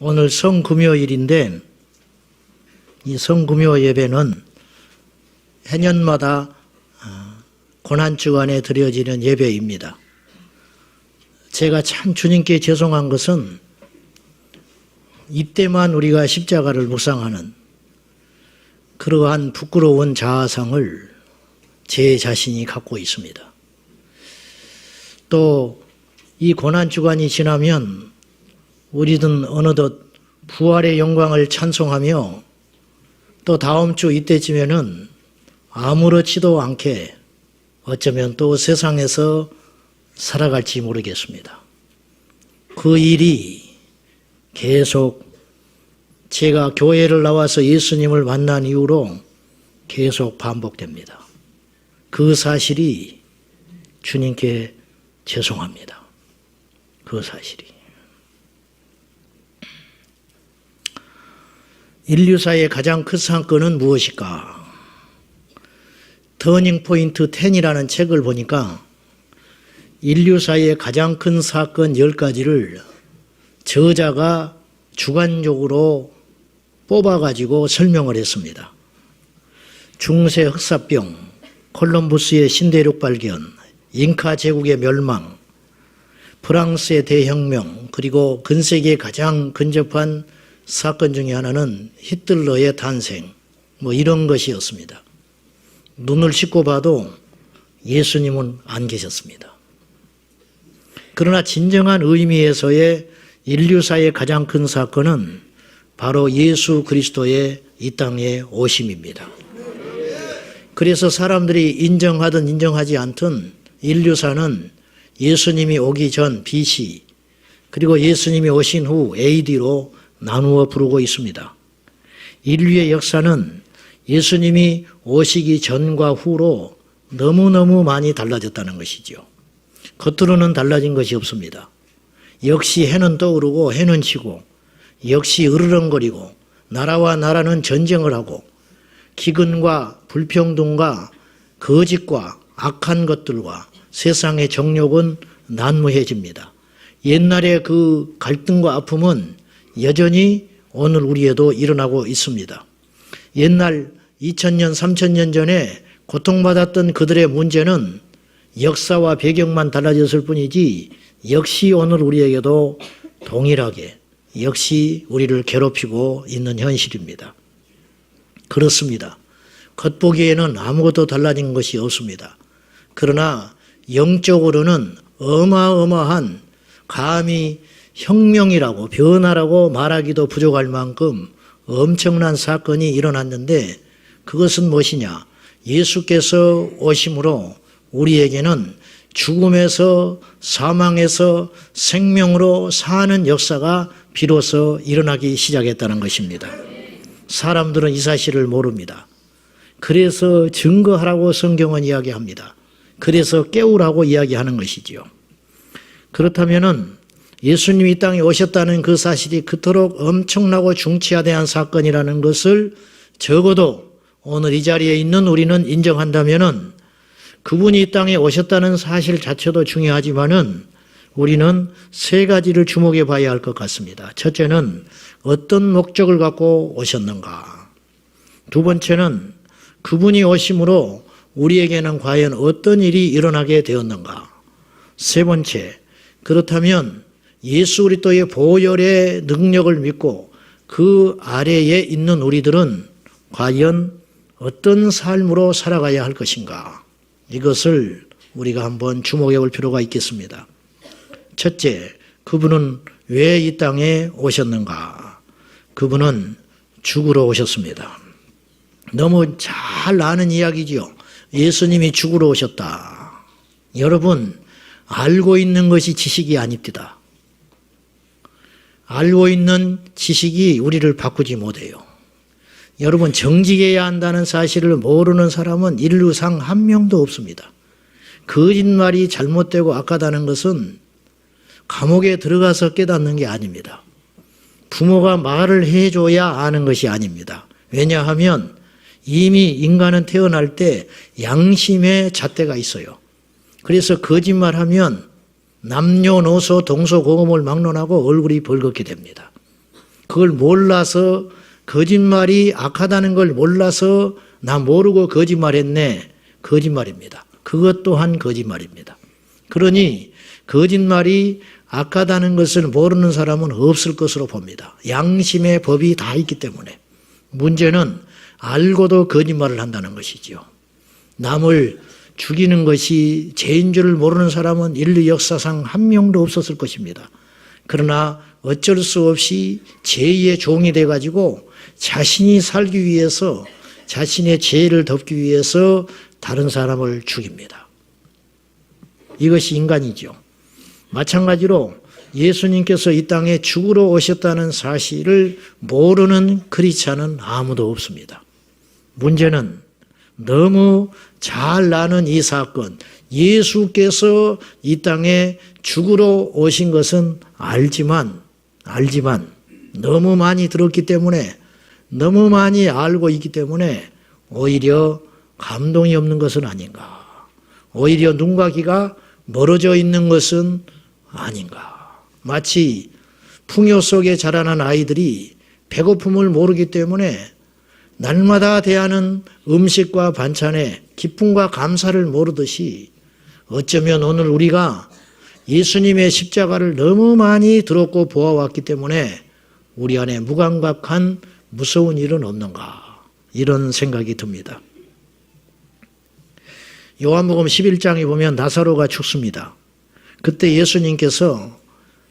오늘 성금요일인데 이 성금요 예배는 해년마다 고난주간에 드려지는 예배입니다. 제가 참 주님께 죄송한 것은 이때만 우리가 십자가를 묵상하는 그러한 부끄러운 자아상을 제 자신이 갖고 있습니다. 또 이 고난주간이 지나면 우리는 어느덧 부활의 영광을 찬송하며 또 다음 주 이때쯤에는 아무렇지도 않게 어쩌면 또 세상에서 살아갈지 모르겠습니다. 그 일이 계속 제가 교회를 나와서 예수님을 만난 이후로 계속 반복됩니다. 그 사실이 주님께 죄송합니다. 그 사실이. 인류사의 가장 큰 사건은 무엇일까? 터닝 포인트 10이라는 책을 보니까 인류사의 가장 큰 사건 10가지를 저자가 주관적으로 뽑아가지고 설명을 했습니다. 중세 흑사병, 콜럼부스의 신대륙 발견, 잉카 제국의 멸망, 프랑스의 대혁명, 그리고 근세기에 가장 근접한 사건 중에 하나는 히틀러의 탄생, 이런 것이었습니다. 눈을 씻고 봐도 예수님은 안 계셨습니다. 그러나 진정한 의미에서의 인류사의 가장 큰 사건은 바로 예수 그리스도의 이 땅에 오심입니다. 그래서 사람들이 인정하든 인정하지 않든 인류사는 예수님이 오기 전 BC 그리고 예수님이 오신 후 AD로 나누어 부르고 있습니다. 인류의 역사는 예수님이 오시기 전과 후로 너무너무 많이 달라졌다는 것이죠. 겉으로는 달라진 것이 없습니다. 역시 해는 떠오르고 해는 지고 역시 으르렁거리고 나라와 나라는 전쟁을 하고 기근과 불평등과 거짓과 악한 것들과 세상의 정욕은 난무해집니다. 옛날의 그 갈등과 아픔은 여전히 오늘 우리에도 일어나고 있습니다. 옛날 2000년, 3000년 전에 고통받았던 그들의 문제는 역사와 배경만 달라졌을 뿐이지 역시 오늘 우리에게도 동일하게 역시 우리를 괴롭히고 있는 현실입니다. 그렇습니다. 겉보기에는 아무것도 달라진 것이 없습니다. 그러나 영적으로는 어마어마한 감히 혁명이라고 변화라고 말하기도 부족할 만큼 엄청난 사건이 일어났는데 그것은 무엇이냐? 예수께서 오심으로 우리에게는 죽음에서 사망에서 생명으로 사는 역사가 비로소 일어나기 시작했다는 것입니다. 사람들은 이 사실을 모릅니다. 그래서 증거하라고 성경은 이야기합니다. 그래서 깨우라고 이야기하는 것이지요. 그렇다면은 예수님이 이 땅에 오셨다는 그 사실이 그토록 엄청나고 중차대한 사건이라는 것을 적어도 오늘 이 자리에 있는 우리는 인정한다면은 그분이 이 땅에 오셨다는 사실 자체도 중요하지만은 우리는 세 가지를 주목해 봐야 할 것 같습니다. 첫째는 어떤 목적을 갖고 오셨는가? 두 번째는 그분이 오심으로 우리에게는 과연 어떤 일이 일어나게 되었는가? 세 번째, 그렇다면 예수 그리스도의 보혈의 능력을 믿고 그 아래에 있는 우리들은 과연 어떤 삶으로 살아가야 할 것인가? 이것을 우리가 한번 주목해 볼 필요가 있겠습니다. 첫째, 그분은 왜 이 땅에 오셨는가? 그분은 죽으러 오셨습니다. 너무 잘 아는 이야기지요. 예수님이 죽으러 오셨다. 여러분, 알고 있는 것이 지식이 아닙니다. 알고 있는 지식이 우리를 바꾸지 못해요. 여러분, 정직해야 한다는 사실을 모르는 사람은 인류상 한 명도 없습니다. 거짓말이 잘못되고 악하다는 것은 감옥에 들어가서 깨닫는 게 아닙니다. 부모가 말을 해줘야 아는 것이 아닙니다. 왜냐하면 이미 인간은 태어날 때 양심의 잣대가 있어요. 그래서 거짓말하면 남녀노소 동서고금을 막론하고 얼굴이 벌겋게 됩니다. 그걸 몰라서 거짓말이 악하다는 걸 몰라서 나 모르고 거짓말했네. 거짓말입니다. 그것 또한 거짓말입니다. 그러니 거짓말이 악하다는 것을 모르는 사람은 없을 것으로 봅니다. 양심의 법이 다 있기 때문에. 문제는 알고도 거짓말을 한다는 것이지요. 남을 죽이는 것이 죄인 줄을 모르는 사람은 인류 역사상 한 명도 없었을 것입니다. 그러나 어쩔 수 없이 죄의 종이 돼가지고 자신이 살기 위해서 자신의 죄를 덮기 위해서 다른 사람을 죽입니다. 이것이 인간이죠. 마찬가지로 예수님께서 이 땅에 죽으러 오셨다는 사실을 모르는 크리스찬은 아무도 없습니다. 문제는 너무 잘 아는 이 사건, 예수께서 이 땅에 죽으러 오신 것은 알지만 너무 많이 들었기 때문에, 너무 많이 알고 있기 때문에 오히려 감동이 없는 것은 아닌가. 오히려 눈과 귀가 멀어져 있는 것은 아닌가. 마치 풍요 속에 자라난 아이들이 배고픔을 모르기 때문에 날마다 대하는 음식과 반찬에 기쁨과 감사를 모르듯이 어쩌면 오늘 우리가 예수님의 십자가를 너무 많이 들었고 보아왔기 때문에 우리 안에 무감각한 무서운 일은 없는가, 이런 생각이 듭니다. 요한복음 11장에 보면 나사로가 죽습니다. 그때 예수님께서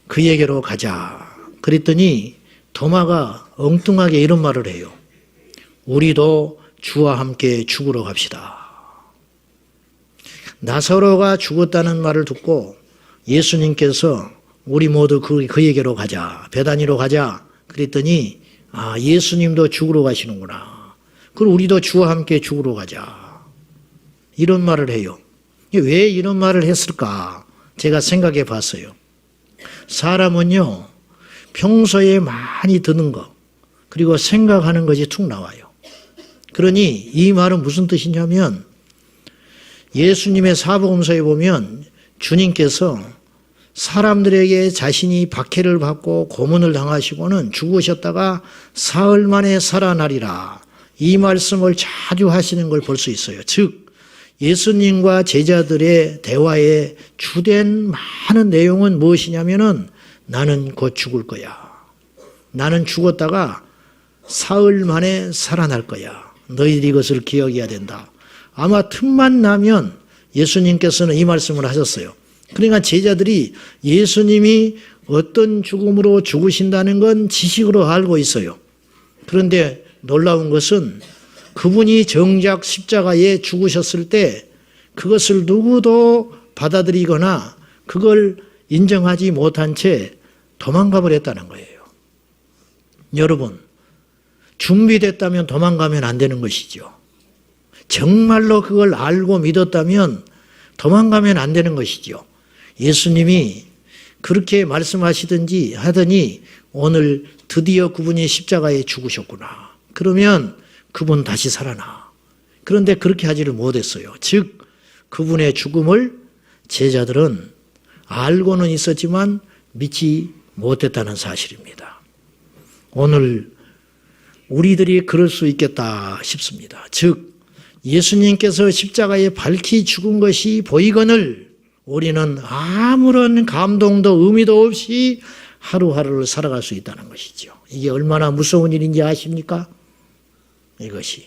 그에게로 가자 그랬더니 도마가 엉뚱하게 이런 말을 해요. 우리도 주와 함께 죽으러 갑시다. 나사로가 죽었다는 말을 듣고 예수님께서 우리 모두 그에게로 가자, 베다니로 가자 그랬더니 예수님도 죽으러 가시는구나. 그럼 우리도 주와 함께 죽으러 가자. 이런 말을 해요. 왜 이런 말을 했을까? 제가 생각해 봤어요. 사람은요, 평소에 많이 듣는 거, 그리고 생각하는 것이 툭 나와요. 그러니 이 말은 무슨 뜻이냐면, 예수님의 사복음서에 보면 주님께서 사람들에게 자신이 박해를 받고 고문을 당하시고는 죽으셨다가 사흘 만에 살아나리라, 이 말씀을 자주 하시는 걸 볼 수 있어요. 즉 예수님과 제자들의 대화의 주된 많은 내용은 무엇이냐면은 나는 곧 죽을 거야. 나는 죽었다가 사흘 만에 살아날 거야. 너희들이 이것을 기억해야 된다. 아마 틈만 나면 예수님께서는 이 말씀을 하셨어요. 그러니까 제자들이 예수님이 어떤 죽음으로 죽으신다는 건 지식으로 알고 있어요. 그런데 놀라운 것은 그분이 정작 십자가에 죽으셨을 때 그것을 누구도 받아들이거나 그걸 인정하지 못한 채 도망가 버렸다는 거예요. 여러분, 준비됐다면 도망가면 안 되는 것이죠. 정말로 그걸 알고 믿었다면 도망가면 안 되는 것이죠. 예수님이 그렇게 말씀하시든지 하더니 오늘 드디어 그분이 십자가에 죽으셨구나. 그러면 그분 다시 살아나. 그런데 그렇게 하지를 못했어요. 즉 그분의 죽음을 제자들은 알고는 있었지만 믿지 못했다는 사실입니다. 오늘 우리들이 그럴 수 있겠다 싶습니다. 즉 예수님께서 십자가에 밝히 죽은 것이 보이거늘 우리는 아무런 감동도 의미도 없이 하루하루를 살아갈 수 있다는 것이죠. 이게 얼마나 무서운 일인지 아십니까? 이것이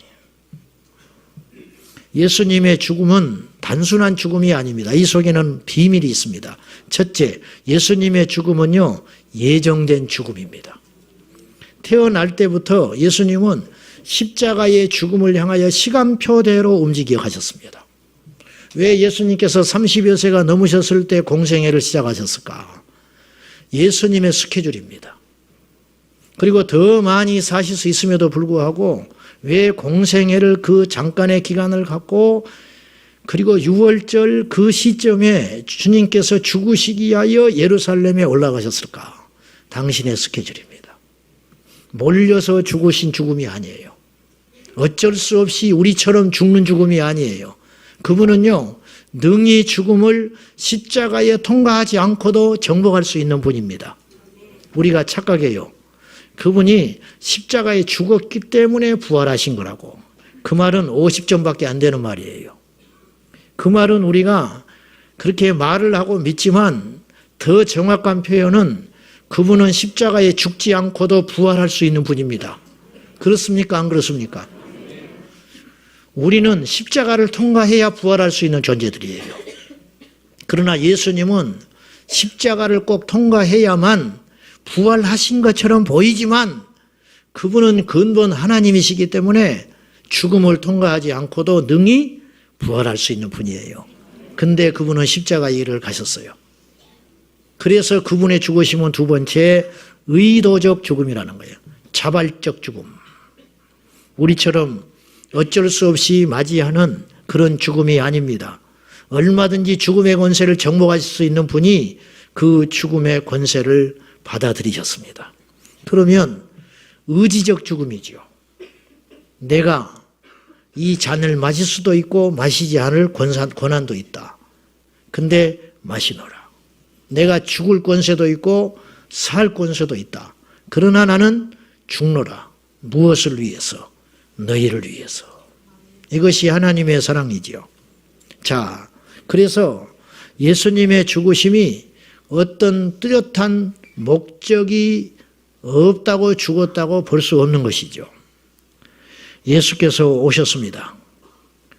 예수님의 죽음은 단순한 죽음이 아닙니다. 이 속에는 비밀이 있습니다. 첫째, 예수님의 죽음은요, 예정된 죽음입니다. 태어날 때부터 예수님은 십자가의 죽음을 향하여 시간표대로 움직여 가셨습니다. 왜 예수님께서 30여 세가 넘으셨을 때 공생애를 시작하셨을까? 예수님의 스케줄입니다. 그리고 더 많이 사실 수 있음에도 불구하고 왜 공생애를 그 잠깐의 기간을 갖고 그리고 6월절 그 시점에 주님께서 죽으시기 위하여 예루살렘에 올라가셨을까? 당신의 스케줄입니다. 몰려서 죽으신 죽음이 아니에요. 어쩔 수 없이 우리처럼 죽는 죽음이 아니에요. 그분은요, 능히 죽음을 십자가에 통과하지 않고도 정복할 수 있는 분입니다. 우리가 착각해요. 그분이 십자가에 죽었기 때문에 부활하신 거라고. 그 말은 50점밖에 안 되는 말이에요. 그 말은 우리가 그렇게 말을 하고 믿지만 더 정확한 표현은 그분은 십자가에 죽지 않고도 부활할 수 있는 분입니다. 그렇습니까? 안 그렇습니까? 우리는 십자가를 통과해야 부활할 수 있는 존재들이에요. 그러나 예수님은 십자가를 꼭 통과해야만 부활하신 것처럼 보이지만 그분은 근본 하나님이시기 때문에 죽음을 통과하지 않고도 능히 부활할 수 있는 분이에요. 근데 그분은 십자가의 길을 가셨어요. 그래서 그분의 죽으심은 두 번째 의도적 죽음이라는 거예요. 자발적 죽음. 우리처럼 어쩔 수 없이 맞이하는 그런 죽음이 아닙니다. 얼마든지 죽음의 권세를 정복하실 수 있는 분이 그 죽음의 권세를 받아들이셨습니다. 그러면 의지적 죽음이죠. 내가 이 잔을 마실 수도 있고 마시지 않을 권한도 있다. 근데 마시노라. 내가 죽을 권세도 있고 살 권세도 있다. 그러나 나는 죽노라. 무엇을 위해서? 너희를 위해서. 이것이 하나님의 사랑이지요. 자, 그래서 예수님의 죽으심이 어떤 뚜렷한 목적이 없다고 죽었다고 볼 수 없는 것이죠. 예수께서 오셨습니다.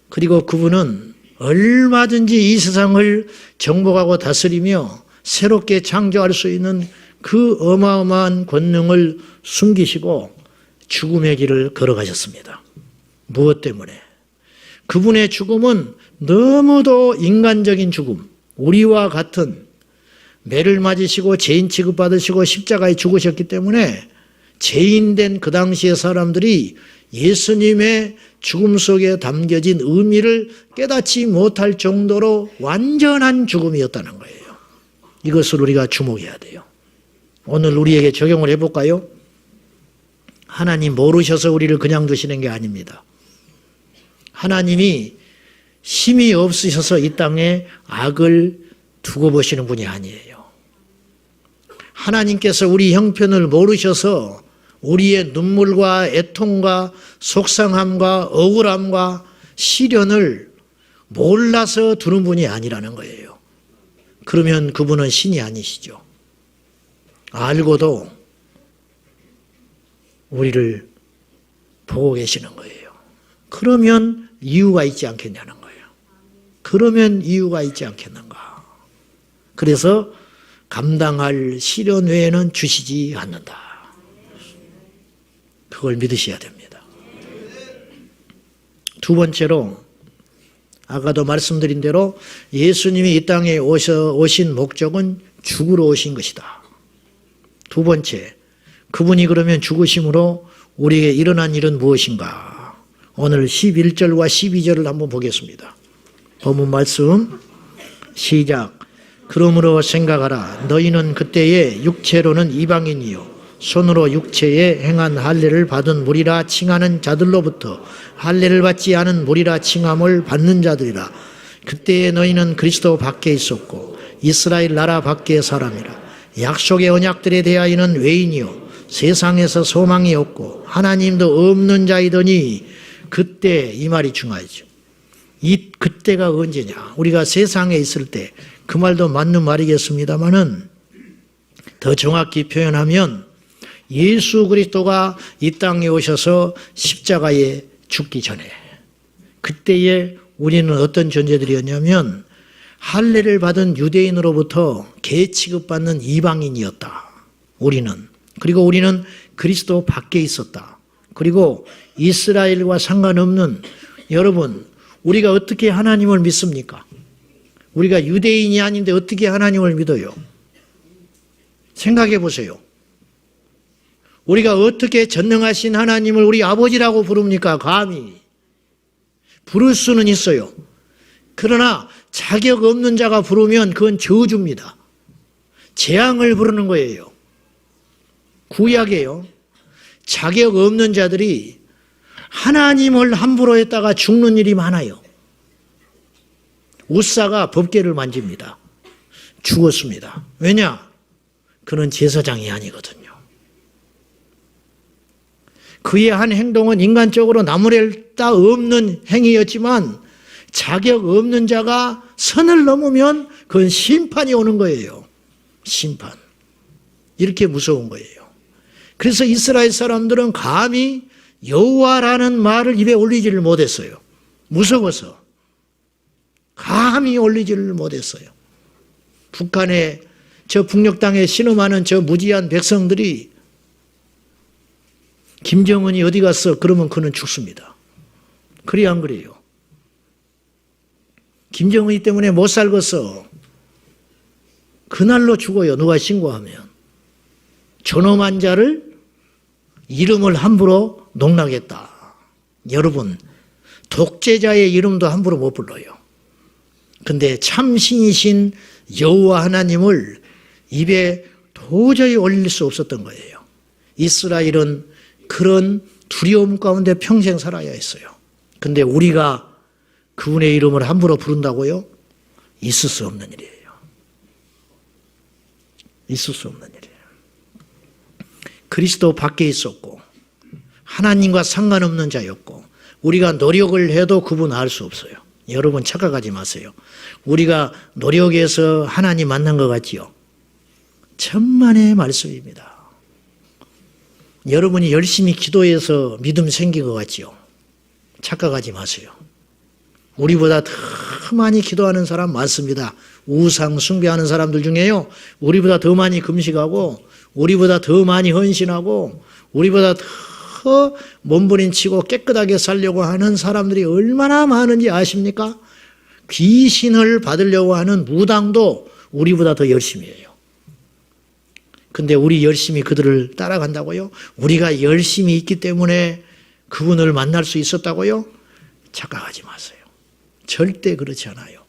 그리고 그분은 얼마든지 이 세상을 정복하고 다스리며 새롭게 창조할 수 있는 그 어마어마한 권능을 숨기시고 죽음의 길을 걸어가셨습니다. 무엇 때문에? 그분의 죽음은 너무도 인간적인 죽음, 우리와 같은 매를 맞으시고 죄인 취급받으시고 십자가에 죽으셨기 때문에 죄인된 그 당시의 사람들이 예수님의 죽음 속에 담겨진 의미를 깨닫지 못할 정도로 완전한 죽음이었다는 거예요. 이것을 우리가 주목해야 돼요. 오늘 우리에게 적용을 해볼까요? 하나님 모르셔서 우리를 그냥 두시는 게 아닙니다. 하나님이 힘이 없으셔서 이 땅에 악을 두고 보시는 분이 아니에요. 하나님께서 우리 형편을 모르셔서 우리의 눈물과 애통과 속상함과 억울함과 시련을 몰라서 두는 분이 아니라는 거예요. 그러면 그분은 신이 아니시죠. 알고도 우리를 보고 계시는 거예요. 그러면 이유가 있지 않겠냐는 거예요. 그러면 이유가 있지 않겠는가. 그래서 감당할 시련 외에는 주시지 않는다. 그걸 믿으셔야 됩니다. 두 번째로 아까도 말씀드린 대로 예수님이 이 땅에 오신 목적은 죽으러 오신 것이다. 두 번째, 그분이 그러면 죽으심으로 우리에게 일어난 일은 무엇인가? 오늘 11절과 12절을 한번 보겠습니다. 본문 말씀 시작. 그러므로 생각하라. 너희는 그때에 육체로는 이방인이요 손으로 육체에 행한 할례를 받은 무리라 칭하는 자들로부터 할례를 받지 않은 무리라 칭함을 받는 자들이라. 그때에 너희는 그리스도 밖에 있었고 이스라엘 나라 밖의 사람이라. 약속의 언약들에 대하여는 외인이요 세상에서 소망이 없고 하나님도 없는 자이더니 그때 이 말이 중요하죠. 이 그때가 언제냐? 우리가 세상에 있을 때 그 말도 맞는 말이겠습니다만은 더 정확히 표현하면 예수 그리스도가 이 땅에 오셔서 십자가에 죽기 전에 그때에 우리는 어떤 존재들이었냐면 할례를 받은 유대인으로부터 개 취급받는 이방인이었다. 우리는. 그리고 우리는 그리스도 밖에 있었다. 그리고 이스라엘과 상관없는 여러분, 우리가 어떻게 하나님을 믿습니까? 우리가 유대인이 아닌데 어떻게 하나님을 믿어요? 생각해 보세요. 우리가 어떻게 전능하신 하나님을 우리 아버지라고 부릅니까? 감히. 부를 수는 있어요. 그러나 자격 없는 자가 부르면 그건 저주입니다. 재앙을 부르는 거예요. 구약에요. 자격 없는 자들이 하나님을 함부로 했다가 죽는 일이 많아요. 우사가 법궤를 만집니다. 죽었습니다. 왜냐? 그는 제사장이 아니거든요. 그의 한 행동은 인간적으로 나무랄 다 없는 행위였지만 자격 없는 자가 선을 넘으면 그건 심판이 오는 거예요. 심판. 이렇게 무서운 거예요. 그래서 이스라엘 사람들은 감히 여호와라는 말을 입에 올리지를 못했어요. 무서워서. 감히 올리지를 못했어요. 북한에 저 북녘 땅에 신음하는 저 무지한 백성들이 김정은이 어디 갔어? 그러면 그는 죽습니다. 그래 안 그래요? 김정은이 때문에 못 살겠어. 그날로 죽어요. 누가 신고하면. 존엄한 자를 이름을 함부로 농락했다. 여러분, 독재자의 이름도 함부로 못 불러요. 근데 참신이신 여호와 하나님을 입에 도저히 올릴 수 없었던 거예요. 이스라엘은 그런 두려움 가운데 평생 살아야 했어요. 근데 우리가 그분의 이름을 함부로 부른다고요? 있을 수 없는 일이에요. 있을 수 없는 일이에요. 그리스도 밖에 있었고 하나님과 상관없는 자였고 우리가 노력을 해도 그분 알 수 없어요. 여러분 착각하지 마세요. 우리가 노력해서 하나님 만난 것 같지요? 천만의 말씀입니다. 여러분이 열심히 기도해서 믿음 생긴 것 같지요? 착각하지 마세요. 우리보다 더 많이 기도하는 사람 많습니다. 우상 숭배하는 사람들 중에요. 우리보다 더 많이 금식하고 우리보다 더 많이 헌신하고 우리보다 더 몸부림치고 깨끗하게 살려고 하는 사람들이 얼마나 많은지 아십니까? 귀신을 받으려고 하는 무당도 우리보다 더 열심히 해요. 근데 우리 열심히 그들을 따라간다고요? 우리가 열심히 있기 때문에 그분을 만날 수 있었다고요? 착각하지 마세요. 절대 그렇지 않아요.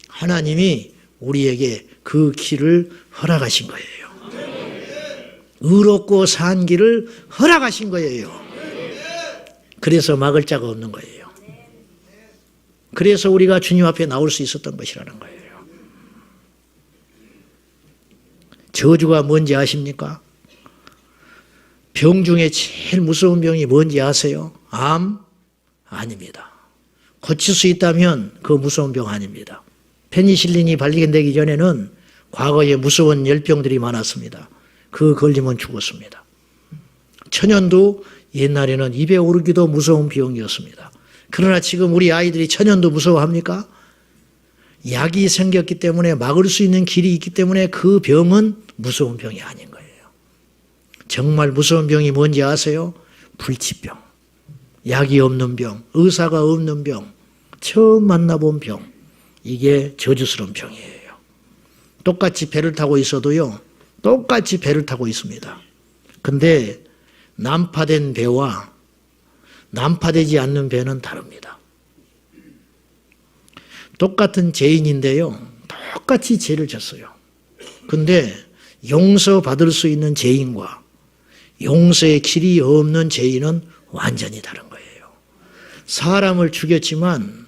하나님이 우리에게 그 길을 허락하신 거예요. 의롭고 산 길을 허락하신 거예요. 그래서 막을 자가 없는 거예요. 그래서 우리가 주님 앞에 나올 수 있었던 것이라는 거예요. 저주가 뭔지 아십니까? 병 중에 제일 무서운 병이 뭔지 아세요? 암? 아닙니다. 고칠 수 있다면 그 무서운 병 아닙니다. 페니실린이 발견되기 전에는 과거에 무서운 열병들이 많았습니다. 그 걸리면 죽었습니다. 천연두 옛날에는 입에 오르기도 무서운 병이었습니다. 그러나 지금 우리 아이들이 천연두 무서워합니까? 약이 생겼기 때문에 막을 수 있는 길이 있기 때문에 그 병은 무서운 병이 아닌 거예요. 정말 무서운 병이 뭔지 아세요? 불치병, 약이 없는 병, 의사가 없는 병, 처음 만나본 병, 이게 저주스러운 병이에요. 똑같이 배를 타고 있어도요, 똑같이 배를 타고 있습니다. 근데 난파된 배와 난파되지 않는 배는 다릅니다. 똑같은 죄인인데요, 똑같이 죄를 졌어요. 근데 용서받을 수 있는 죄인과 용서의 길이 없는 죄인은 완전히 다른 거예요. 사람을 죽였지만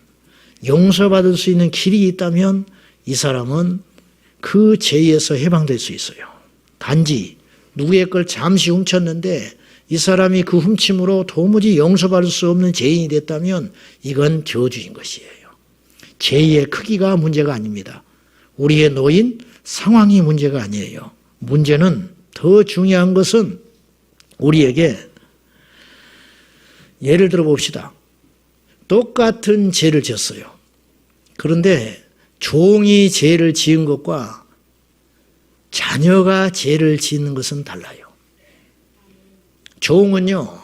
용서받을 수 있는 길이 있다면 이 사람은 그 죄에서 해방될 수 있어요. 단지 누구의 걸 잠시 훔쳤는데 이 사람이 그 훔침으로 도무지 용서받을 수 없는 죄인이 됐다면 이건 저주인 것이에요. 죄의 크기가 문제가 아닙니다. 우리의 놓인 상황이 문제가 아니에요. 문제는 더 중요한 것은 우리에게 예를 들어 봅시다. 똑같은 죄를 지었어요. 그런데 종이 죄를 지은 것과 자녀가 죄를 짓는 것은 달라요. 종은요,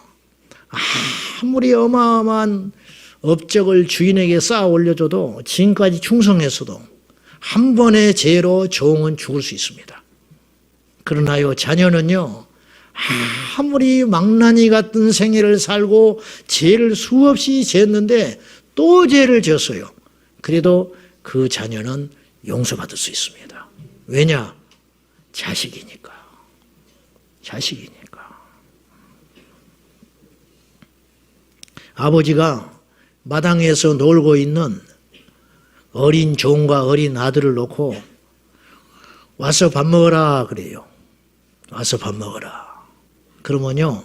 아무리 어마어마한 업적을 주인에게 쌓아 올려줘도 지금까지 충성했어도 한 번의 죄로 종은 죽을 수 있습니다. 그러나요, 자녀는요, 아무리 망나니 같은 생애를 살고 죄를 수없이 지었는데 또 죄를 지었어요. 그래도 그 자녀는 용서받을 수 있습니다. 왜냐? 자식이니까. 자식이니까. 아버지가 마당에서 놀고 있는 어린 종과 어린 아들을 놓고 와서 밥 먹어라 그래요. 와서 밥 먹어라. 그러면요,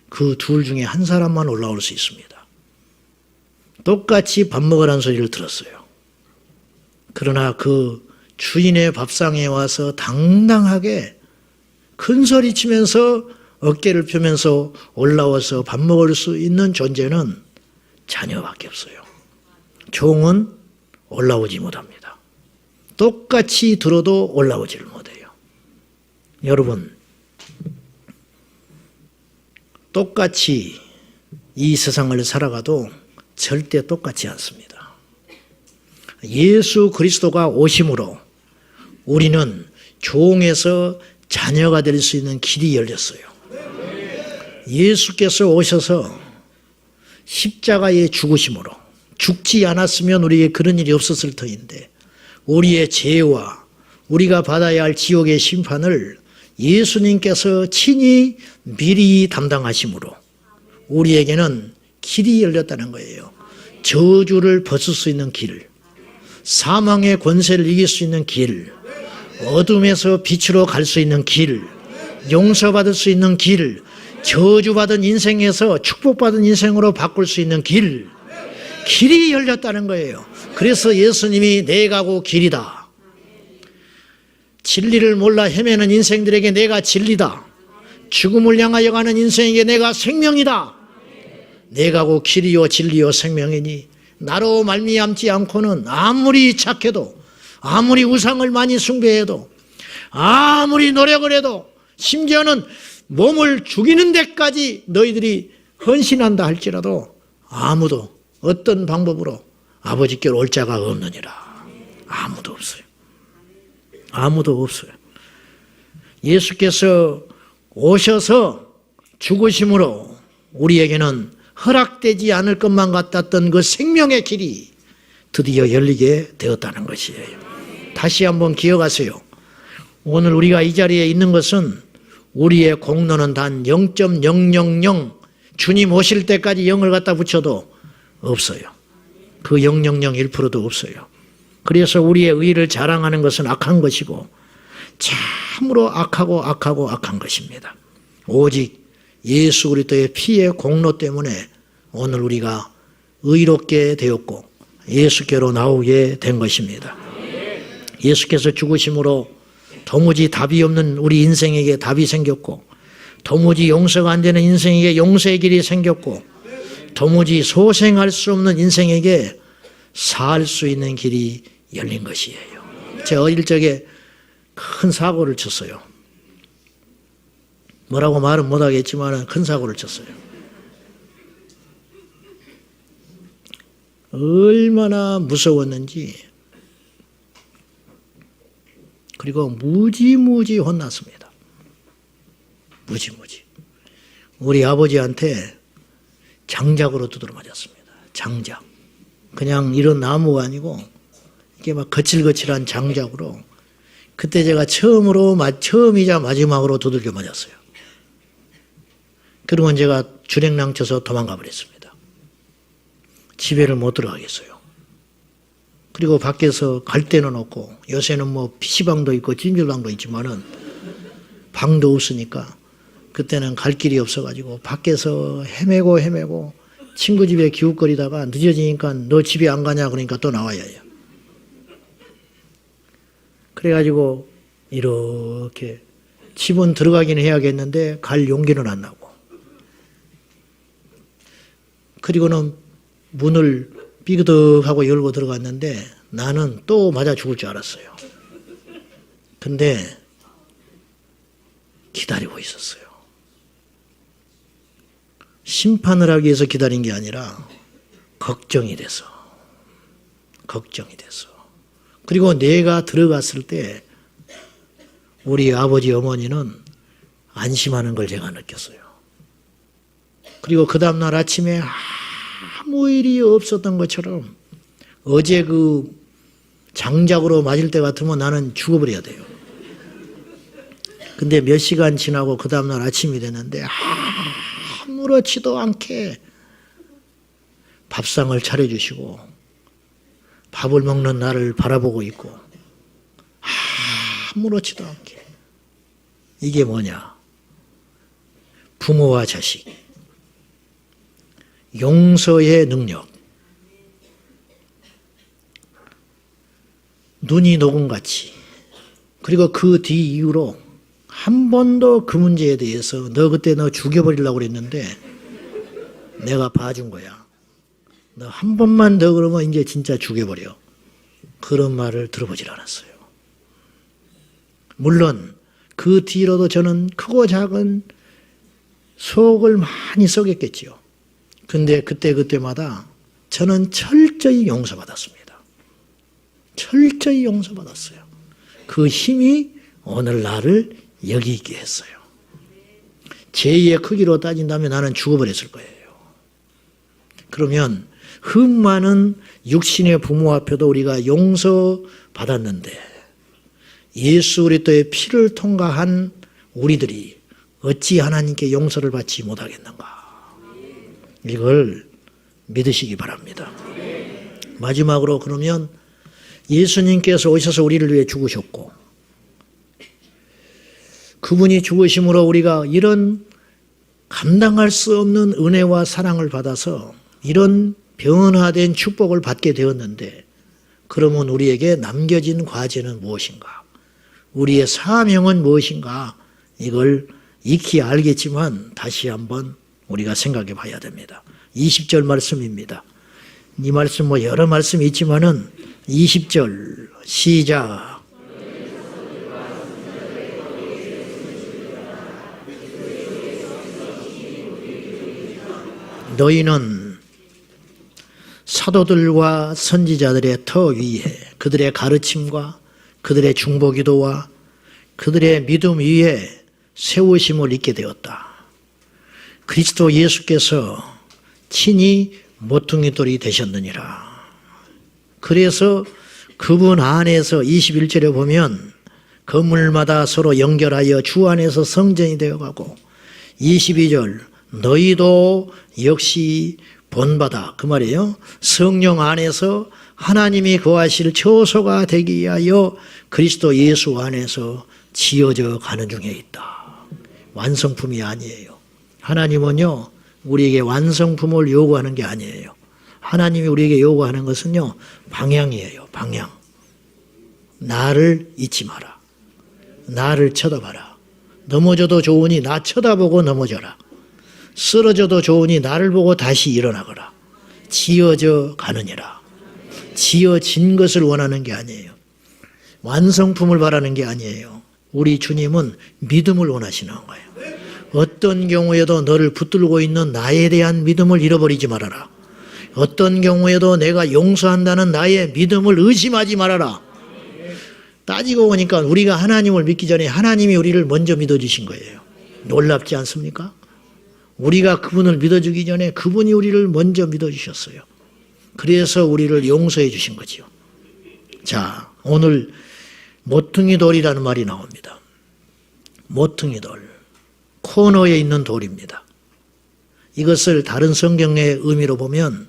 그 둘 중에 한 사람만 올라올 수 있습니다. 똑같이 밥 먹으라는 소리를 들었어요. 그러나 그 주인의 밥상에 와서 당당하게 큰 소리 치면서 어깨를 펴면서 올라와서 밥 먹을 수 있는 존재는 자녀밖에 없어요. 종은 올라오지 못합니다. 똑같이 들어도 올라오지를 못해요. 여러분, 똑같이 이 세상을 살아가도 절대 똑같지 않습니다. 예수 그리스도가 오심으로 우리는 종에서 자녀가 될 수 있는 길이 열렸어요. 예수께서 오셔서 십자가의 죽으심으로, 죽지 않았으면 우리에게 그런 일이 없었을 터인데 우리의 죄와 우리가 받아야 할 지옥의 심판을 예수님께서 친히 미리 담당하심으로 우리에게는 길이 열렸다는 거예요. 저주를 벗을 수 있는 길, 사망의 권세를 이길 수 있는 길, 어둠에서 빛으로 갈 수 있는 길, 용서받을 수 있는 길, 저주받은 인생에서 축복받은 인생으로 바꿀 수 있는 길이 열렸다는 거예요. 그래서 예수님이 내가 고 길이다. 진리를 몰라 헤매는 인생들에게 내가 진리다. 죽음을 향하여 가는 인생에게 내가 생명이다. 내가 고 길이요 진리요 생명이니 나로 말미암지 않고는 아무리 착해도, 아무리 우상을 많이 숭배해도, 아무리 노력을 해도, 심지어는 몸을 죽이는 데까지 너희들이 헌신한다 할지라도 아무도 어떤 방법으로 아버지께로 올 자가 없느니라. 아무도 없어요. 아무도 없어요. 예수께서 오셔서 죽으심으로 우리에게는 허락되지 않을 것만 같았던 그 생명의 길이 드디어 열리게 되었다는 것이에요. 다시 한번 기억하세요. 오늘 우리가 이 자리에 있는 것은 우리의 공로는 단 0.000 주님 오실 때까지 0을 갖다 붙여도 없어요. 그 0.001%도 없어요. 그래서 우리의 의를 자랑하는 것은 악한 것이고 참으로 악한 것입니다. 오직 예수 그리스도의 피의 공로 때문에 오늘 우리가 의롭게 되었고 예수께로 나오게 된 것입니다. 예수께서 죽으심으로 도무지 답이 없는 우리 인생에게 답이 생겼고, 도무지 용서가 안 되는 인생에게 용서의 길이 생겼고, 도무지 소생할 수 없는 인생에게 살 수 있는 길이 열린 것이에요. 제가 어릴 적에 큰 사고를 쳤어요. 뭐라고 말은 못하겠지만 큰 사고를 쳤어요. 얼마나 무서웠는지, 그리고 무지무지 혼났습니다. 무지무지. 우리 아버지한테 장작으로 두드려 맞았습니다. 장작. 그냥 이런 나무가 아니고 이게 막 거칠거칠한 장작으로. 그때 제가 처음이자 마지막으로 두들겨 맞았어요. 그러면 제가 주랭랑 쳐서 도망가 버렸습니다. 집에를 못 들어가겠어요. 그리고 밖에서 갈 데는 없고, 요새는 뭐 PC방도 있고 찜질방도 있지만은 방도 없으니까 그때는 갈 길이 없어가지고 밖에서 헤매고 친구 집에 기웃거리다가 늦어지니까 너 집에 안 가냐 그러니까 또 나와야 해요. 그래가지고 이렇게 집은 들어가긴 해야겠는데 갈 용기는 안 나고, 그리고는 문을 삐그덕하고 열고 들어갔는데 나는 또 맞아 죽을 줄 알았어요. 근데 기다리고 있었어요. 심판을 하기 위해서 기다린 게 아니라 걱정이 돼서. 그리고 내가 들어갔을 때 우리 아버지 어머니는 안심하는 걸 제가 느꼈어요. 그리고 그 다음날 아침에 아무 일이 없었던 것처럼, 어제 그 장작으로 맞을 때 같으면 나는 죽어버려야 돼요. 근데 몇 시간 지나고 그 다음날 아침이 됐는데 아무렇지도 않게 밥상을 차려주시고 밥을 먹는 나를 바라보고 있고, 아무렇지도 않게. 이게 뭐냐? 부모와 자식, 용서의 능력. 눈이 녹음같이. 그리고 그 뒤 이후로 한 번도 그 문제에 대해서 그때 너 죽여버리려고 그랬는데 내가 봐준 거야. 너 한 번만 더 그러면 이제 진짜 죽여버려. 그런 말을 들어보질 않았어요. 물론 그 뒤로도 저는 크고 작은 속을 많이 썩였겠지요. 근데 그때마다 저는 철저히 용서받았습니다. 철저히 용서받았어요. 그 힘이 오늘 나를 여기 있게 했어요. 죄의 크기로 따진다면 나는 죽어버렸을 거예요. 그러면 흠 많은 육신의 부모 앞에도 우리가 용서받았는데 예수 그리스도의 피를 통과한 우리들이 어찌 하나님께 용서를 받지 못하겠는가? 이걸 믿으시기 바랍니다. 마지막으로 그러면 예수님께서 오셔서 우리를 위해 죽으셨고 그분이 죽으심으로 우리가 이런 감당할 수 없는 은혜와 사랑을 받아서 이런 변화된 축복을 받게 되었는데 그러면 우리에게 남겨진 과제는 무엇인가? 우리의 사명은 무엇인가? 이걸 익히 알겠지만 다시 한번 우리가 생각해 봐야 됩니다. 20절 말씀입니다. 이 말씀 여러 말씀이 있지만은 20절 시작. 너희는 사도들과 선지자들의 터 위에 그들의 가르침과 그들의 중보기도와 그들의 믿음 위에 세우심을 입게 되었다. 그리스도 예수께서 친히 모퉁이돌이 되셨느니라. 그래서 그분 안에서 21절에 보면 건물마다 서로 연결하여 주 안에서 성전이 되어가고 22절 너희도 역시 본받아 그 말이에요. 성령 안에서 하나님이 거하실 처소가 되기 위하여 그리스도 예수 안에서 지어져 가는 중에 있다. 완성품이 아니에요. 하나님은요 우리에게 완성품을 요구하는 게 아니에요. 하나님이 우리에게 요구하는 것은요 방향이에요. 방향. 나를 잊지 마라. 나를 쳐다봐라. 넘어져도 좋으니 나 쳐다보고 넘어져라. 쓰러져도 좋으니 나를 보고 다시 일어나거라. 지어져 가느니라. 지어진 것을 원하는 게 아니에요. 완성품을 바라는 게 아니에요. 우리 주님은 믿음을 원하시는 거예요. 어떤 경우에도 너를 붙들고 있는 나에 대한 믿음을 잃어버리지 말아라. 어떤 경우에도 내가 용서한다는 나의 믿음을 의심하지 말아라. 따지고 보니까 우리가 하나님을 믿기 전에 하나님이 우리를 먼저 믿어주신 거예요. 놀랍지 않습니까? 우리가 그분을 믿어주기 전에 그분이 우리를 먼저 믿어주셨어요. 그래서 우리를 용서해 주신 거지요. 자, 오늘 모퉁이돌이라는 말이 나옵니다. 모퉁이돌. 코너에 있는 돌입니다. 이것을 다른 성경의 의미로 보면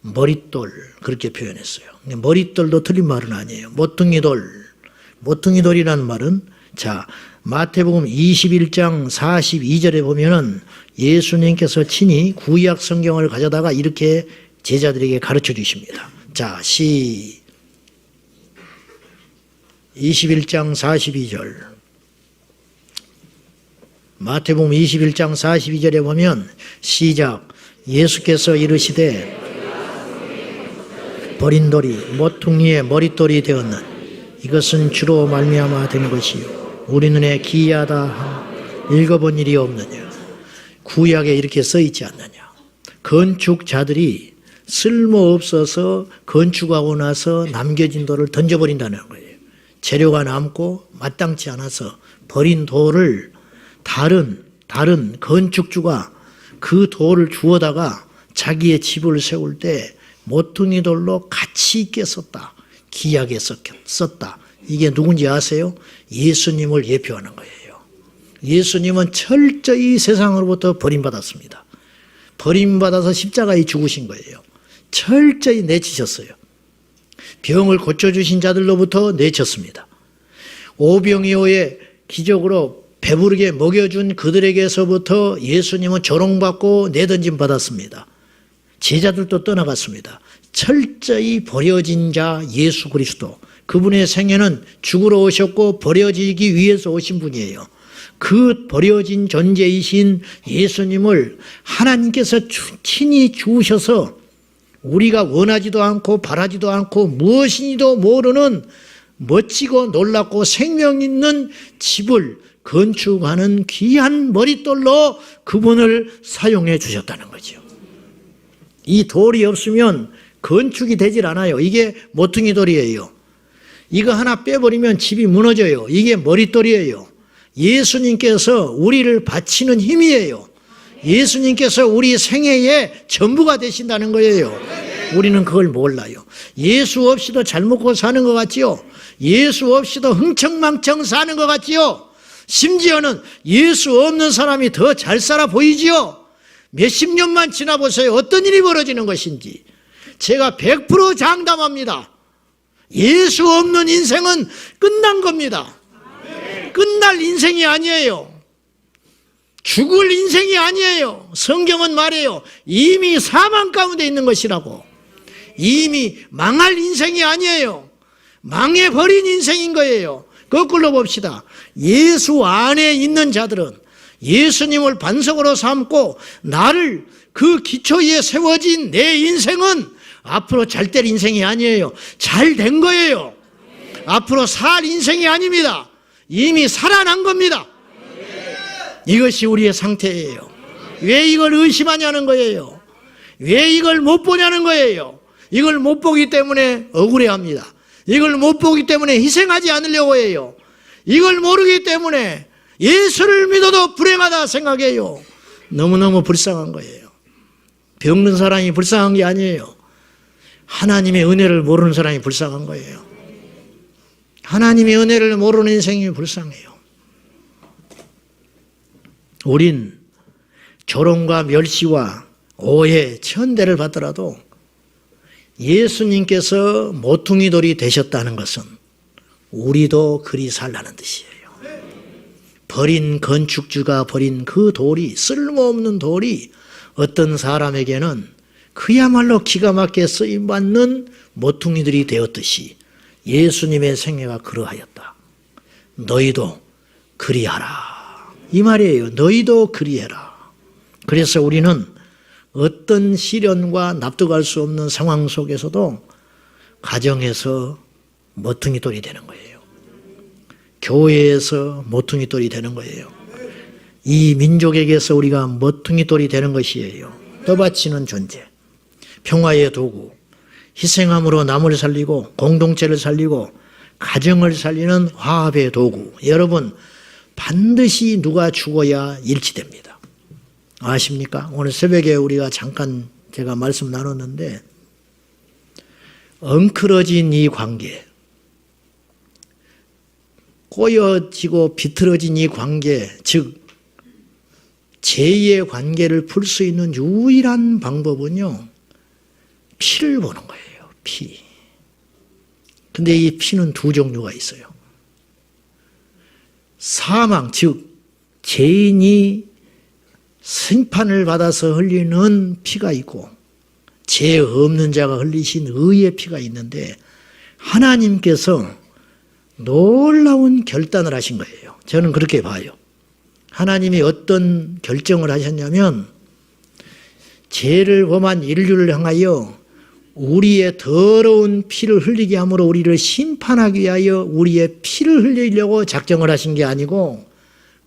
머릿돌 그렇게 표현했어요. 머릿돌도 틀린 말은 아니에요. 모퉁이돌. 모퉁이돌이라는 말은 자 마태복음 21장 42절에 보면은 예수님께서 친히 구약 성경을 가져다가 이렇게 제자들에게 가르쳐 주십니다. 자, 21장 42절. 마태복음 21장 42절에 보면 시작. 예수께서 이르시되 버린 돌이 모퉁이의 머릿돌이 되었는 이것은 주로 말미암아 된 것이요 우리 눈에 기이하다 읽어본 일이 없느냐. 구약에 이렇게 써있지 않느냐. 건축자들이 쓸모없어서 건축하고 나서 남겨진 돌을 던져버린다는 거예요. 재료가 남고 마땅치 않아서 버린 돌을 다른 건축주가 그 돌을 주워다가 자기의 집을 세울 때 모퉁이 돌로 가치 있게 썼다. 귀하게 썼다. 이게 누군지 아세요? 예수님을 예표하는 거예요. 예수님은 철저히 세상으로부터 버림받았습니다. 버림받아서 십자가에 죽으신 거예요. 철저히 내치셨어요. 병을 고쳐주신 자들로부터 내쳤습니다. 오병이어에 기적으로 배부르게 먹여준 그들에게서부터 예수님은 조롱받고 내던짐 받았습니다. 제자들도 떠나갔습니다. 철저히 버려진 자 예수 그리스도, 그분의 생애는 죽으러 오셨고 버려지기 위해서 오신 분이에요. 그 버려진 존재이신 예수님을 하나님께서 친히 주셔서 우리가 원하지도 않고 바라지도 않고 무엇인지도 모르는 멋지고 놀랍고 생명 있는 집을 건축하는 귀한 머릿돌로 그분을 사용해 주셨다는 거죠. 이 돌이 없으면 건축이 되질 않아요. 이게 모퉁이 돌이에요. 이거 하나 빼버리면 집이 무너져요. 이게 머릿돌이에요. 예수님께서 우리를 바치는 힘이에요. 예수님께서 우리 생애의 전부가 되신다는 거예요. 우리는 그걸 몰라요. 예수 없이도 잘 먹고 사는 것 같지요. 예수 없이도 흥청망청 사는 것 같지요. 심지어는 예수 없는 사람이 더 잘 살아 보이지요. 몇십 년만 지나보세요. 어떤 일이 벌어지는 것인지. 제가 100% 장담합니다. 예수 없는 인생은 끝난 겁니다. 끝날 인생이 아니에요. 죽을 인생이 아니에요. 성경은 말해요. 이미 사망 가운데 있는 것이라고. 이미 망할 인생이 아니에요. 망해버린 인생인 거예요. 거꾸로 봅시다. 예수 안에 있는 자들은 예수님을 반석으로 삼고 나를 그 기초 위에 세워진 내 인생은 앞으로 잘 될 인생이 아니에요. 잘 된 거예요. 앞으로 살 인생이 아닙니다. 이미 살아난 겁니다. 이것이 우리의 상태예요. 왜 이걸 의심하냐는 거예요. 왜 이걸 못 보냐는 거예요. 이걸 못 보기 때문에 억울해합니다. 이걸 못 보기 때문에 희생하지 않으려고 해요. 이걸 모르기 때문에 예수를 믿어도 불행하다 생각해요. 너무너무 불쌍한 거예요. 병든 사람이 불쌍한 게 아니에요. 하나님의 은혜를 모르는 사람이 불쌍한 거예요. 하나님의 은혜를 모르는 인생이 불쌍해요. 우린 조롱과 멸시와 오해, 천대를 받더라도 예수님께서 모퉁이돌이 되셨다는 것은 우리도 그리 살라는 뜻이에요. 버린 건축주가 버린 그 돌이, 쓸모없는 돌이 어떤 사람에게는 그야말로 기가 막히게 쓰임받는 모퉁이들이 되었듯이 예수님의 생애가 그러하였다. 너희도 그리하라. 이 말이에요. 너희도 그리해라. 그래서 우리는 어떤 시련과 납득할 수 없는 상황 속에서도 가정에서 모퉁이돌이 되는 거예요. 교회에서 모퉁이돌이 되는 거예요. 이 민족에게서 우리가 모퉁이돌이 되는 것이에요. 떠받치는 존재, 평화의 도구, 희생함으로 남을 살리고 공동체를 살리고 가정을 살리는 화합의 도구. 여러분, 반드시 누가 죽어야 일치됩니다. 아십니까? 오늘 새벽에 우리가 잠깐 제가 말씀 나눴는데 엉클어진 이 관계, 꼬여지고 비틀어진 이 관계, 즉 제2의 관계를 풀 수 있는 유일한 방법은요, 피를 보는 거예요. 피. 근데 이 피는 두 종류가 있어요. 사망, 즉 죄인이 심판을 받아서 흘리는 피가 있고 죄 없는 자가 흘리신 의의 피가 있는데 하나님께서 놀라운 결단을 하신 거예요. 저는 그렇게 봐요. 하나님이 어떤 결정을 하셨냐면 죄를 범한 인류를 향하여 우리의 더러운 피를 흘리게 함으로 우리를 심판하기 위하여 우리의 피를 흘리려고 작정을 하신 게 아니고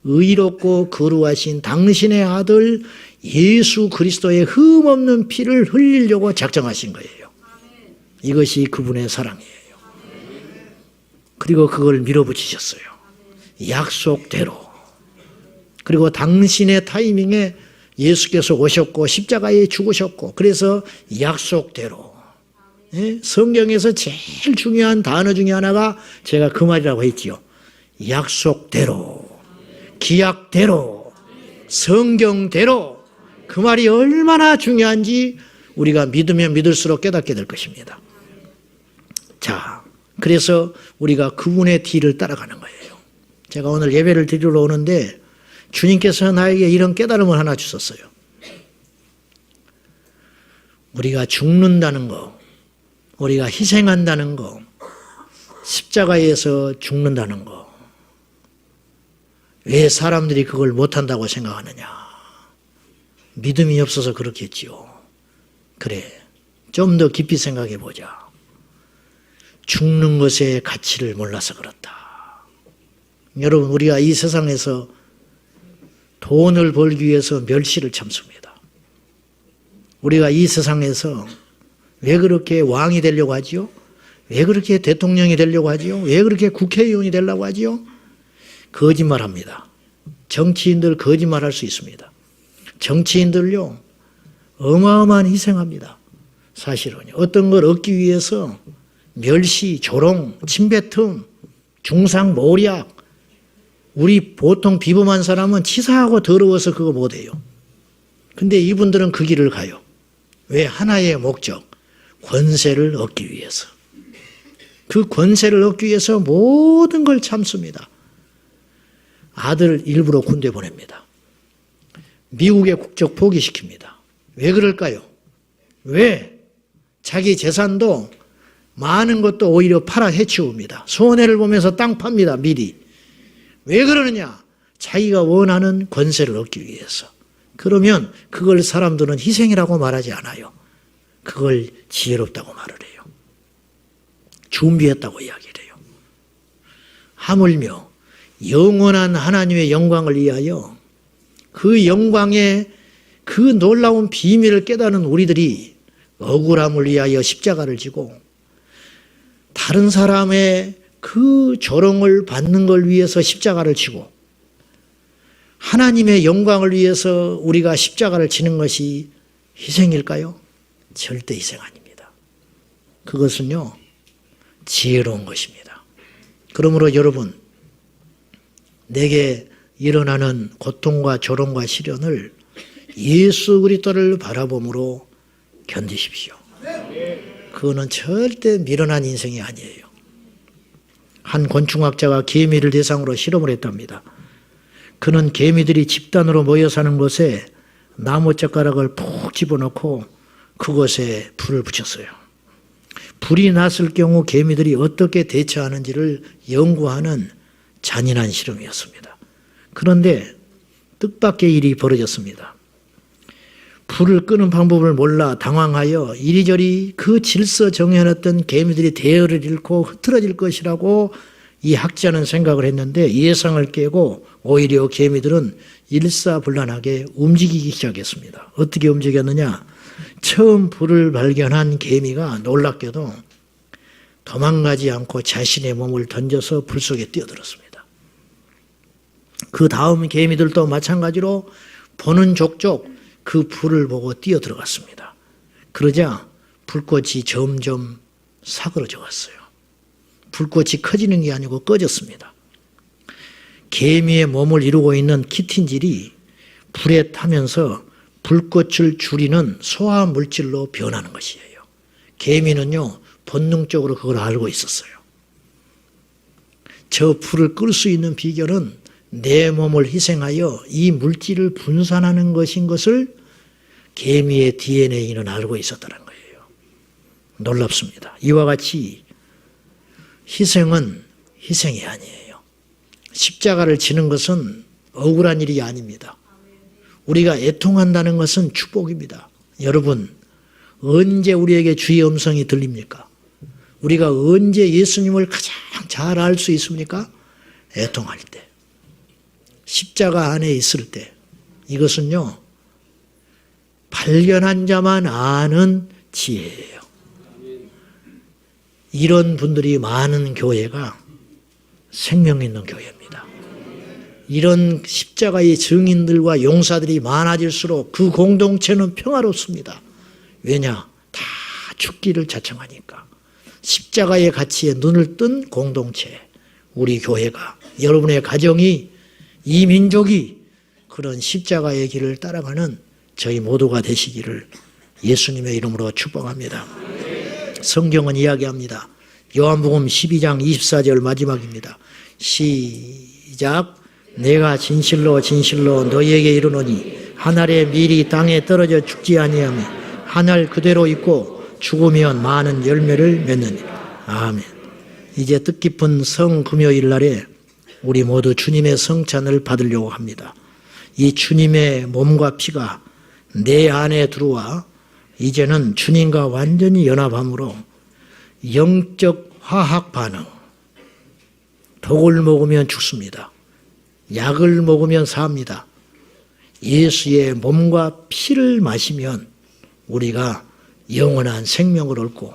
의롭고 거룩하신 당신의 아들 예수 그리스도의 흠없는 피를 흘리려고 작정하신 거예요. 이것이 그분의 사랑이에요. 그리고 그걸 밀어붙이셨어요. 약속대로. 그리고 당신의 타이밍에 예수께서 오셨고 십자가에 죽으셨고 그래서 약속대로. 성경에서 제일 중요한 단어 중에 하나가 제가 그 말이라고 했지요. 약속대로, 기약대로, 성경대로. 그 말이 얼마나 중요한지 우리가 믿으면 믿을수록 깨닫게 될 것입니다. 자, 그래서 우리가 그분의 뒤를 따라가는 거예요. 제가 오늘 예배를 드리러 오는데 주님께서 나에게 이런 깨달음을 하나 주셨어요. 우리가 죽는다는 거, 우리가 희생한다는 거, 십자가에서 죽는다는 거, 왜 사람들이 그걸 못한다고 생각하느냐? 믿음이 없어서 그렇겠지요. 그래, 좀 더 깊이 생각해 보자. 죽는 것의 가치를 몰라서 그렇다. 여러분, 우리가 이 세상에서 돈을 벌기 위해서 멸시를 참습니다. 우리가 이 세상에서 왜 그렇게 왕이 되려고 하지요? 왜 그렇게 대통령이 되려고 하지요? 왜 그렇게 국회의원이 되려고 하지요? 거짓말합니다. 정치인들 거짓말할 수 있습니다. 정치인들요, 어마어마한 희생합니다. 사실은 어떤 걸 얻기 위해서 멸시, 조롱, 침뱉음, 중상모략, 우리 보통 비범한 사람은 치사하고 더러워서 그거 못해요. 근데 이분들은 그 길을 가요. 왜? 하나의 목적, 권세를 얻기 위해서. 그 권세를 얻기 위해서 모든 걸 참습니다. 아들 일부러 군대 보냅니다. 미국의 국적 포기시킵니다. 왜 그럴까요? 왜? 자기 재산도 많은 것도 오히려 팔아 해치웁니다. 손해를 보면서 땅 팝니다. 미리. 왜 그러느냐? 자기가 원하는 권세를 얻기 위해서. 그러면 그걸 사람들은 희생이라고 말하지 않아요. 그걸 지혜롭다고 말을 해요. 준비했다고 이야기를 해요. 하물며 영원한 하나님의 영광을 위하여 그 영광의 그 놀라운 비밀을 깨닫는 우리들이 억울함을 위하여 십자가를 지고 다른 사람의 그 조롱을 받는 걸 위해서 십자가를 지고 하나님의 영광을 위해서 우리가 십자가를 지는 것이 희생일까요? 절대 희생 아닙니다. 그것은요, 지혜로운 것입니다. 그러므로 여러분, 내게 일어나는 고통과 조롱과 시련을 예수 그리스도를 바라봄으로 견디십시오. 그거는 절대 미련한 인생이 아니에요. 한 곤충학자가 개미를 대상으로 실험을 했답니다. 그는 개미들이 집단으로 모여 사는 곳에 나무젓가락을 푹 집어넣고 그곳에 불을 붙였어요. 불이 났을 경우 개미들이 어떻게 대처하는지를 연구하는 잔인한 실험이었습니다. 그런데 뜻밖의 일이 벌어졌습니다. 불을 끄는 방법을 몰라 당황하여 이리저리 그 질서 정해놨던 개미들이 대열을 잃고 흐트러질 것이라고 이 학자는 생각을 했는데 예상을 깨고 오히려 개미들은 일사불란하게 움직이기 시작했습니다. 어떻게 움직였느냐? 처음 불을 발견한 개미가 놀랍게도 도망가지 않고 자신의 몸을 던져서 불 속에 뛰어들었습니다. 그 다음 개미들도 마찬가지로 보는 족족 그 불을 보고 뛰어들어갔습니다. 그러자 불꽃이 점점 사그러져 갔어요. 불꽃이 커지는 게 아니고 꺼졌습니다. 개미의 몸을 이루고 있는 키틴질이 불에 타면서 불꽃을 줄이는 소화 물질로 변하는 것이에요. 개미는요, 본능적으로 그걸 알고 있었어요. 저 불을 끌 수 있는 비결은 내 몸을 희생하여 이 물질을 분산하는 것인 것을 개미의 DNA는 알고 있었다는 거예요. 놀랍습니다. 이와 같이 희생은 희생이 아니에요. 십자가를 지는 것은 억울한 일이 아닙니다. 우리가 애통한다는 것은 축복입니다. 여러분, 언제 우리에게 주의 음성이 들립니까? 우리가 언제 예수님을 가장 잘 알 수 있습니까? 애통할 때. 십자가 안에 있을 때. 이것은요, 발견한 자만 아는 지혜예요. 이런 분들이 많은 교회가 생명 있는 교회입니다. 이런 십자가의 증인들과 용사들이 많아질수록 그 공동체는 평화롭습니다. 왜냐? 다 죽기를 자청하니까. 십자가의 가치에 눈을 뜬 공동체, 우리 교회가, 여러분의 가정이, 이 민족이 그런 십자가의 길을 따라가는 저희 모두가 되시기를 예수님의 이름으로 축복합니다. 성경은 이야기합니다. 요한복음 12장 24절 마지막입니다. 시작. 내가 진실로 진실로 너희에게 이르노니 한 알의 밀이 땅에 떨어져 죽지 아니하며 하늘 그대로 있고 죽으면 많은 열매를 맺느니. 아멘. 이제 뜻깊은 성금요일 날에 우리 모두 주님의 성찬을 받으려고 합니다. 이 주님의 몸과 피가 내 안에 들어와 이제는 주님과 완전히 연합함으로 영적 화학 반응, 독을 먹으면 죽습니다. 약을 먹으면 삽니다. 예수의 몸과 피를 마시면 우리가 영원한 생명을 얻고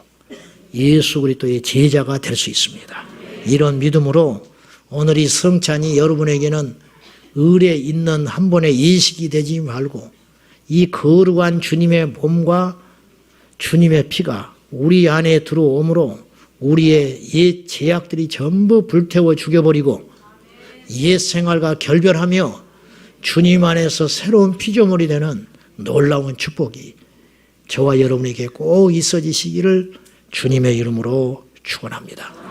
예수 그리스도의 제자가 될 수 있습니다. 이런 믿음으로 오늘 이 성찬이 여러분에게는 을에 있는 한 번의 예식이 되지 말고 이 거룩한 주님의 몸과 주님의 피가 우리 안에 들어오므로 우리의 옛 죄악들이 전부 불태워 죽여버리고 옛 생활과 결별하며 주님 안에서 새로운 피조물이 되는 놀라운 축복이 저와 여러분에게 꼭 있어지시기를 주님의 이름으로 축원합니다.